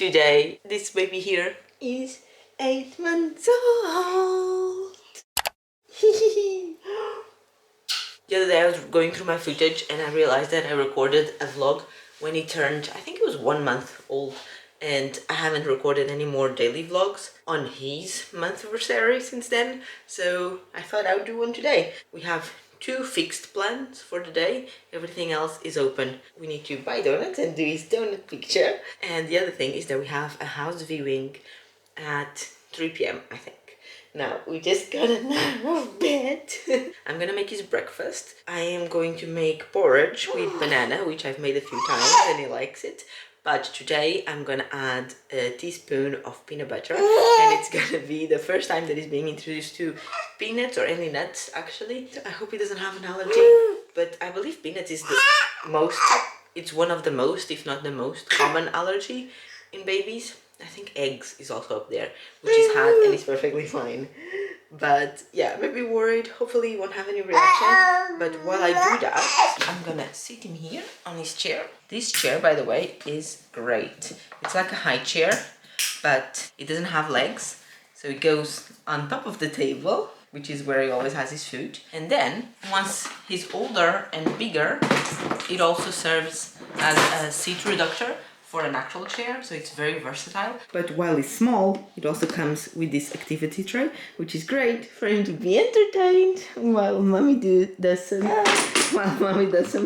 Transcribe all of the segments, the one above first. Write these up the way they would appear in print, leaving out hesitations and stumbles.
today this baby here is 8 months old. The other day I was going through my footage and I realized that I recorded a vlog when he turned, I think it was 1 month old, and I haven't recorded any more daily vlogs on his month anniversary since then, so I thought I would do one today. We have 2 fixed plans for the day, everything else is open. We need to buy donuts and do his donut picture, and the other thing is that we have a house viewing at 3 p.m. I think. Now, we just got out of bed. I'm gonna make his breakfast. I am going to make porridge with banana, which I've made a few times and he likes it. But today I'm gonna add a teaspoon of peanut butter, and it's gonna be the first time that he's being introduced to peanuts or any nuts actually. I hope he doesn't have an allergy, but I believe peanuts is the most, it's one of the most, if not the most common allergy in babies. I think eggs is also up there, which he's had and is perfectly fine. But yeah, maybe worried. Hopefully he won't have any reaction. But while I do that, I'm gonna sit him here on his chair. This chair, by the way, is great. It's like a high chair, but it doesn't have legs. So it goes on top of the table, which is where he always has his food. And then, once he's older and bigger, it also serves as a seat reductor for an actual chair, so it's very versatile. But while it's small, it also comes with this activity tray, which is great for him to be entertained while mommy does some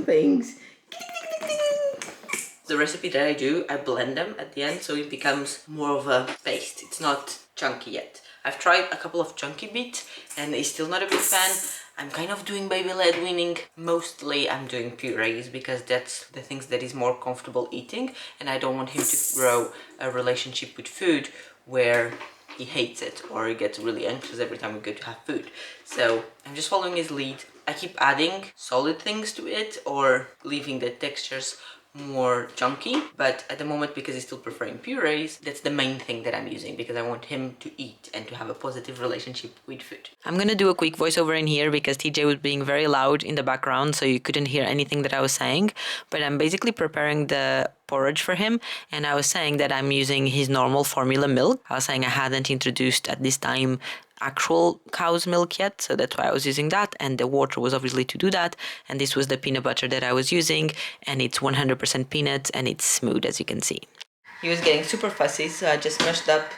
things. The recipe that I do, I blend them at the end, so it becomes more of a paste. It's not chunky yet. I've tried a couple of chunky bits, and he's still not a big fan. I'm kind of doing baby-led weaning. Mostly I'm doing purees because that's the things that he's more comfortable eating, and I don't want him to grow a relationship with food where he hates it or he gets really anxious every time we go to have food. So I'm just following his lead. I keep adding solid things to it or leaving the textures more chunky, but at the moment, because he's still preferring purees, that's the main thing that I'm using, because I want him to eat and to have a positive relationship with food. I'm gonna do a quick voiceover in here because TJ was being very loud in the background, so you couldn't hear anything that I was saying, but I'm basically preparing the porridge for him, and I was saying that I'm using his normal formula milk. I was saying I hadn't introduced at this time actual cow's milk yet, so that's why I was using that, and the water was obviously to do that, and this was the peanut butter that I was using, and it's 100% peanuts and it's smooth, as you can see. He was getting super fussy, so I just mashed up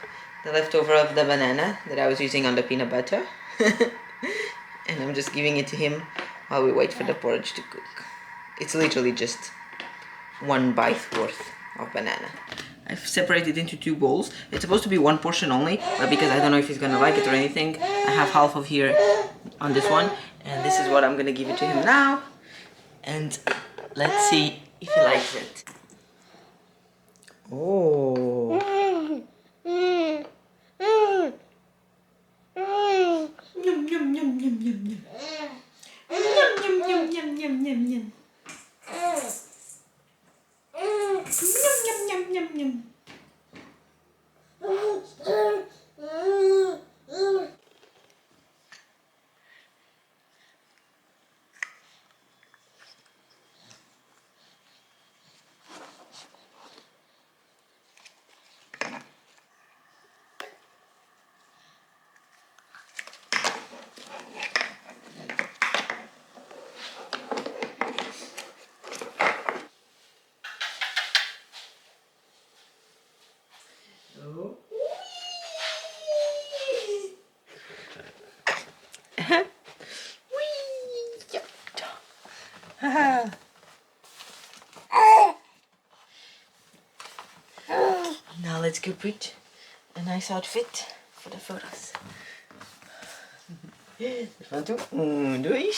the leftover of the banana that I was using on the peanut butter and I'm just giving it to him while we wait for the porridge to cook. It's literally just 1 bite worth of banana. I've separated into 2 bowls. It's supposed to be 1 portion only, but because I don't know if he's gonna like it or anything, I have half of here on this one, and this is what I'm gonna give it to him now. And let's see if he likes it. Oh. Yum yum yum yum yum yum. Yum yum yum yum yum yum yum. Yum yum yum yum yum. Now let's go put a nice outfit for the photos. 1, 2, 1, 2.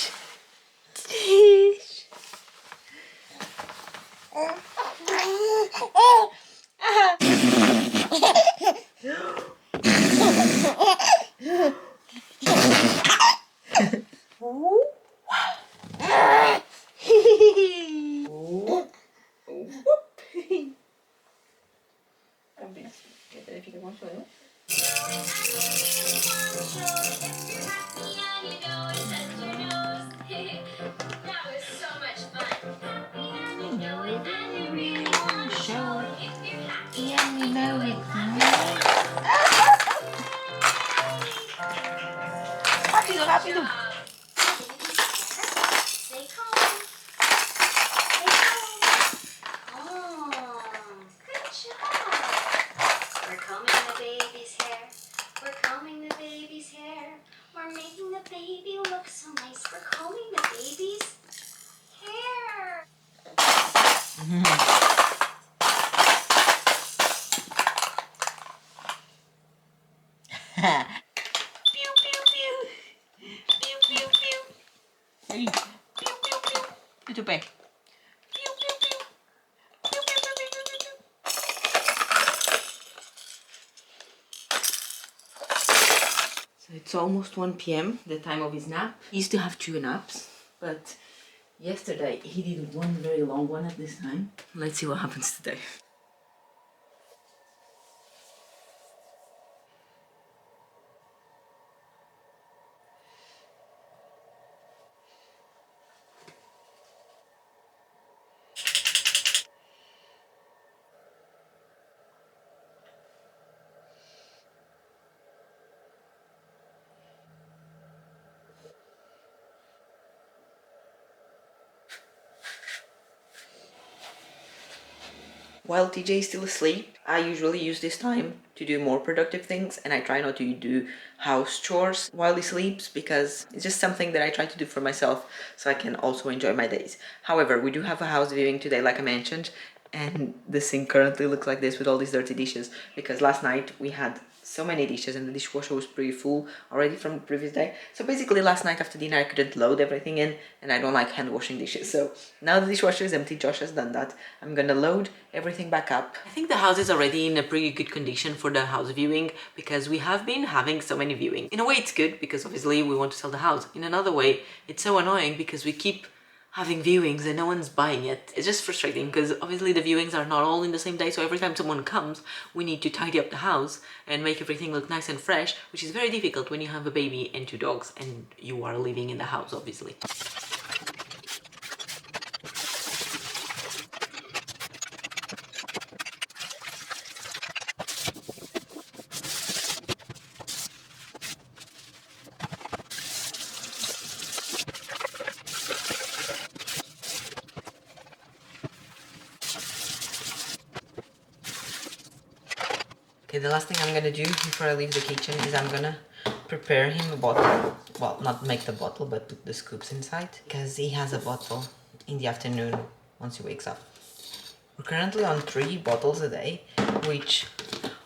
love it. Rápido, rápido. Stay calm. Stay calm. Oh, good job. We're combing the baby's hair. We're combing the baby's hair. We're making the baby look so nice. We're combing the baby's hair. Pew, pew, pew. Pew, pew, pew. Hey. Pew, pew, pew. Tudo bem. Pew, pew, pew. Pew, pew, pew, pew, pew, pew. So it's almost 1 p.m., the time of his nap. He used to have 2 naps, but yesterday he did one very long one at this time. Let's see what happens today. While TJ is still asleep, I usually use this time to do more productive things, and I try not to do house chores while he sleeps because it's just something that I try to do for myself so I can also enjoy my days. However, we do have a house viewing today, like I mentioned, and the sink currently looks like this with all these dirty dishes because last night we had so many dishes and the dishwasher was pretty full already from the previous day. So basically last night after dinner I couldn't load everything in, and I don't like hand washing dishes. So now the dishwasher is empty, Josh has done that. I'm gonna load everything back up. I think the house is already in a pretty good condition for the house viewing because we have been having so many viewings. In a way it's good because obviously we want to sell the house. In another way it's so annoying because we keep having viewings and no one's buying it. It's just frustrating because obviously the viewings are not all in the same day, so every time someone comes we need to tidy up the house and make everything look nice and fresh, which is very difficult when you have a baby and 2 dogs and you are living in the house obviously. Okay, the last thing I'm gonna do before I leave the kitchen is I'm gonna prepare him a bottle. Well, not make the bottle, but put the scoops inside. Because he has a bottle in the afternoon once he wakes up. We're currently on 3 bottles a day, which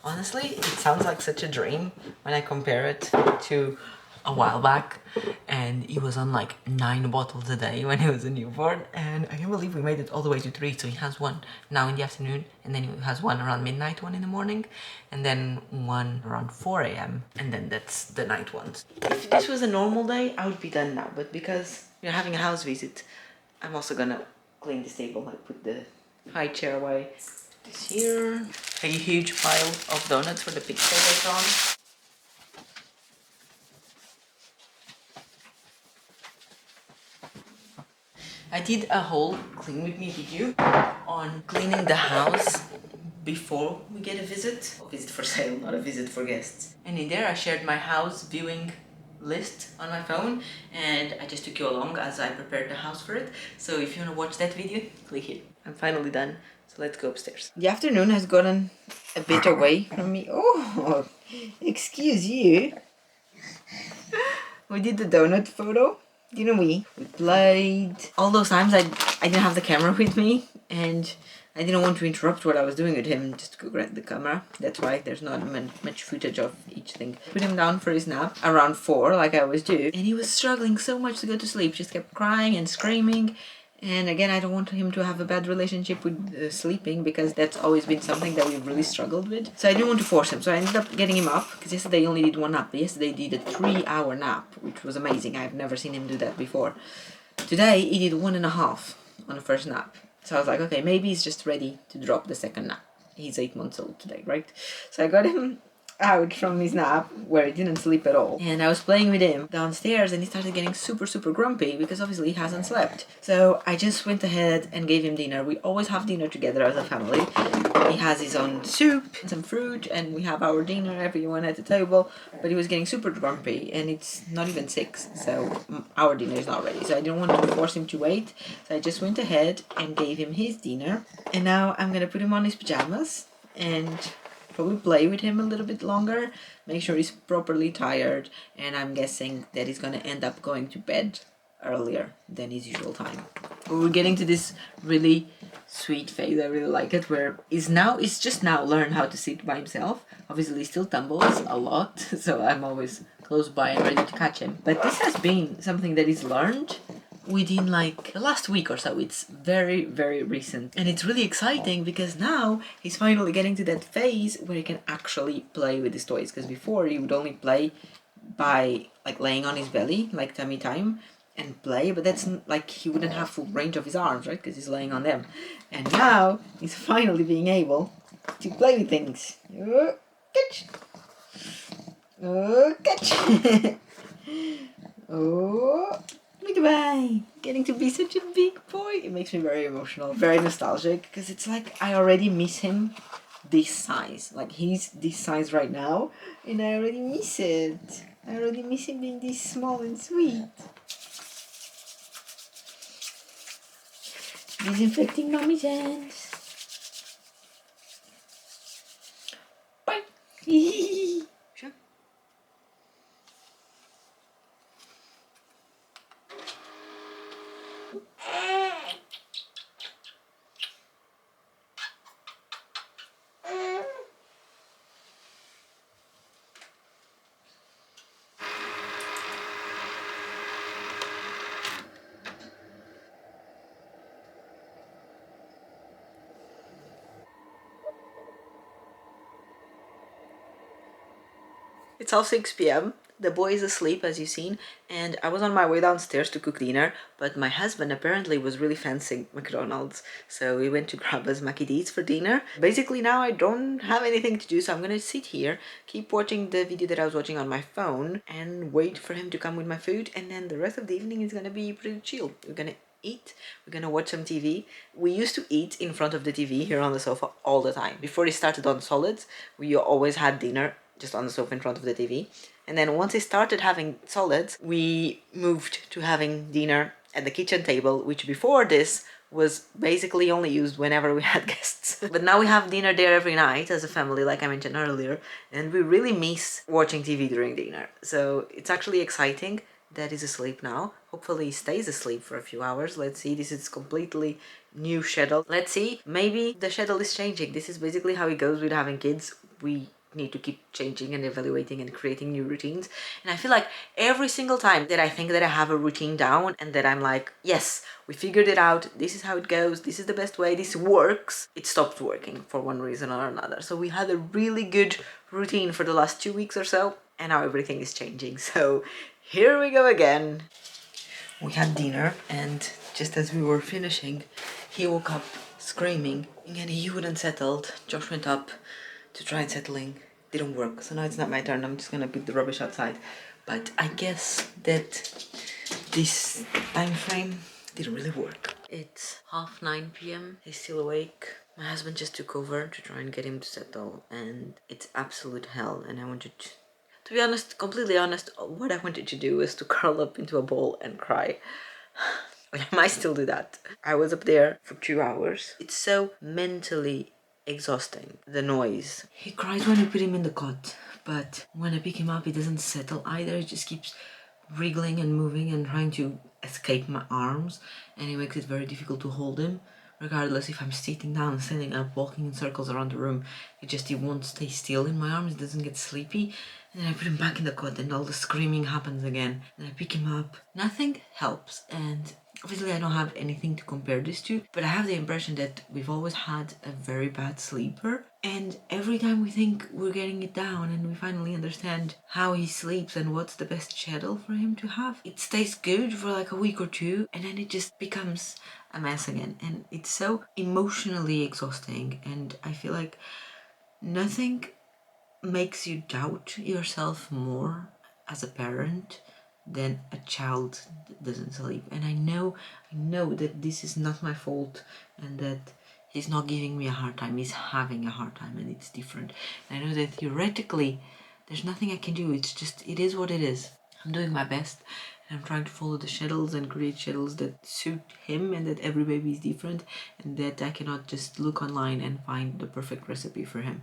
honestly, it sounds like such a dream when I compare it to a while back. And he was on like 9 bottles a day when he was a newborn, and I can't believe we made it all the way to 3. So he has 1 now in the afternoon, and then he has 1 around midnight, 1 in the morning, and then 1 around 4 a.m. and then that's the night ones. If this was a normal day I would be done now, but because we're having a house visit I'm also gonna clean this table. I put the high chair away. Put this here. A huge pile of donuts for the pizza later on. I did a whole clean with me video on cleaning the house before we get a visit. A visit for sale, not a visit for guests. And in there I shared my house viewing list on my phone, and I just took you along as I prepared the house for it. So if you want to watch that video, click here. I'm finally done, so let's go upstairs. The afternoon has gotten a bit away from me. Oh, excuse you. We did the donut photo, didn't we? We played. All those times I didn't have the camera with me, and I didn't want to interrupt what I was doing with him, just to go grab the camera. That's why there's not much footage of each thing. Put him down for his nap around 4, like I always do. And he was struggling so much to go to sleep, just kept crying and screaming. And again, I don't want him to have a bad relationship with sleeping, because that's always been something that we've really struggled with. So I didn't want to force him. So I ended up getting him up, because yesterday he only did 1 nap. But yesterday he did a 3-hour nap, which was amazing. I've never seen him do that before. Today he did 1.5 on the first nap. So I was like, okay, maybe he's just ready to drop the second nap. He's 8 months old today, right? So I got him out from his nap where he didn't sleep at all, and I was playing with him downstairs, and he started getting super grumpy because obviously he hasn't slept. So I just went ahead and gave him dinner. We always have dinner together as a family, He has his own soup, some fruit, and we have our dinner, everyone at the table. But he was getting super grumpy, and it's not even 6, so our dinner is not ready. So I didn't want to force him to wait, so I just went ahead and gave him his dinner. And now I'm gonna put him on his pajamas and probably play with him a little bit longer, make sure he's properly tired, and I'm guessing that he's gonna end up going to bed earlier than his usual time. But we're getting to this really sweet phase. I really like it, where he's just now learned how to sit by himself. Obviously he still tumbles a lot, so I'm always close by and ready to catch him. But this has been something that he's learned within like the last week or so. It's very, very recent, and it's really exciting because now he's finally getting to that phase where he can actually play with his toys, because before he would only play by like laying on his belly, like tummy time, and play, but that's like he wouldn't have full range of his arms, right, because he's laying on them. And now he's finally being able to play with things. Oh, catch! Oh, catch! Oh, look at me getting to be such a big boy. It makes me very emotional, very nostalgic, because it's like I already miss him this size. Like he's this size right now, and I already miss it. I already miss him being this small and sweet. Disinfecting mommy's hands. Bye. Sure. It's all 6 p.m. The boy is asleep, as you've seen, and I was on my way downstairs to cook dinner, but my husband apparently was really fancying McDonald's, so we went to grab us Mackie D's for dinner. Basically now I don't have anything to do, so I'm gonna sit here, keep watching the video that I was watching on my phone, and wait for him to come with my food, and then the rest of the evening is gonna be pretty chill. We're gonna eat, we're gonna watch some TV. We used to eat in front of the TV here on the sofa all the time. Before he started on solids, we always had dinner just on the sofa in front of the TV. And then once he started having solids, we moved to having dinner at the kitchen table, which before this was basically only used whenever we had guests. But now we have dinner there every night as a family, like I mentioned earlier, and we really miss watching TV during dinner. So it's actually exciting that he's asleep now. Hopefully he stays asleep for a few hours. Let's see, this is completely new schedule. Let's see, maybe the schedule is changing. This is basically how it goes with having kids. We need to keep changing and evaluating and creating new routines. And I feel like every single time that I think that I have a routine down and that I'm like, yes, we figured it out, this is how it goes, this is the best way, this works, it stops working for one reason or another. So we had a really good routine for the last 2 weeks or so, and now everything is changing. So here we go again. We had dinner, and just as we were finishing, he woke up screaming, and he wouldn't settle. Josh went up to try and settling. Didn't work, so now it's not my turn. I'm just gonna put the rubbish outside. But I guess that this time frame didn't really work. It's 9:30 p.m. He's still awake. My husband just took over to try and get him to settle, and it's absolute hell. And I wanted to be honest, completely honest, what I wanted to do was to curl up into a ball and cry. But I might still do that. I was up there for 2 hours. It's so mentally exhausting, the noise. He cries when I put him in the cot, but when I pick him up, he doesn't settle either. He just keeps wriggling and moving and trying to escape my arms, and it makes it very difficult to hold him. Regardless if I'm sitting down, standing up, walking in circles around the room, he won't stay still in my arms. He doesn't get sleepy. And then I put him back in the cot and all the screaming happens again. And I pick him up. Nothing helps, and obviously I don't have anything to compare this to, but I have the impression that we've always had a very bad sleeper, and every time we think we're getting it down and we finally understand how he sleeps and what's the best schedule for him to have, it stays good for like a week or two, and then it just becomes a mess again. And it's so emotionally exhausting, and I feel like nothing makes you doubt yourself more as a parent than a child that doesn't sleep. And I know that this is not my fault, and that He's not giving me a hard time, he's having a hard time, and it's different. And I know that theoretically there's nothing I can do, it's just, it is what it is. I'm doing my best, and I'm trying to follow the schedules and create schedules that suit him, and that every baby is different, and that I cannot just look online and find the perfect recipe for him.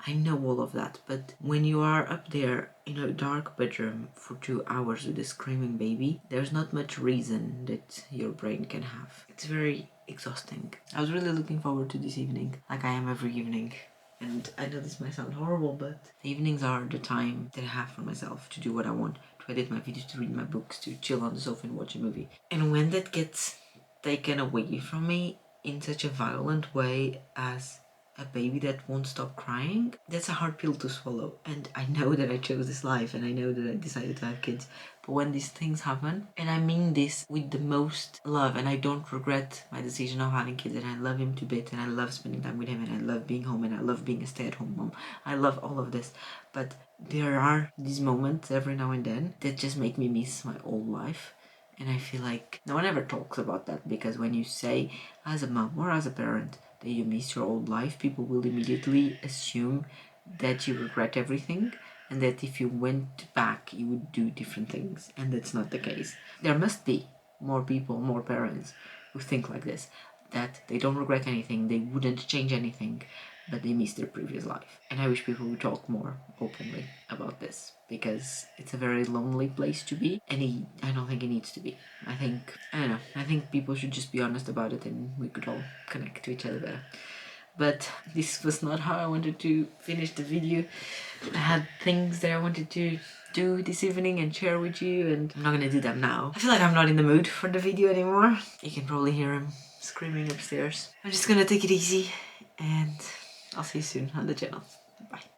I know all of that, but when you are up there in a dark bedroom for 2 hours with a screaming baby, there's not much reason that your brain can have. It's very exhausting. I was really looking forward to this evening, like I am every evening. And I know this might sound horrible, but the evenings are the time that I have for myself to do what I want, to edit my videos, to read my books, to chill on the sofa and watch a movie. And when that gets taken away from me in such a violent way as a baby that won't stop crying, that's a hard pill to swallow. And I know that I chose this life, and I know that I decided to have kids, but when these things happen, and I mean this with the most love, and I don't regret my decision of having kids, and I love him to bits, and I love spending time with him, and I love being home, and I love being a stay-at-home mom, I love all of this, but there are these moments every now and then that just make me miss my old life. And I feel like no one ever talks about that, because when you say as a mom or as a parent that you miss your old life, people will immediately assume that you regret everything, and that if you went back you would do different things, and that's not the case. There must be more people, more parents who think like this, that they don't regret anything, they wouldn't change anything, but they miss their previous life. And I wish people would talk more openly about this, because it's a very lonely place to be, and I don't think it needs to be. I don't know, I think people should just be honest about it, and we could all connect to each other better. But this was not how I wanted to finish the video. I had things that I wanted to do this evening and share with you, and I'm not gonna do them now. I feel like I'm not in the mood for the video anymore. You can probably hear him screaming upstairs. I'm just gonna take it easy, and I'll see you soon on the channel. Bye.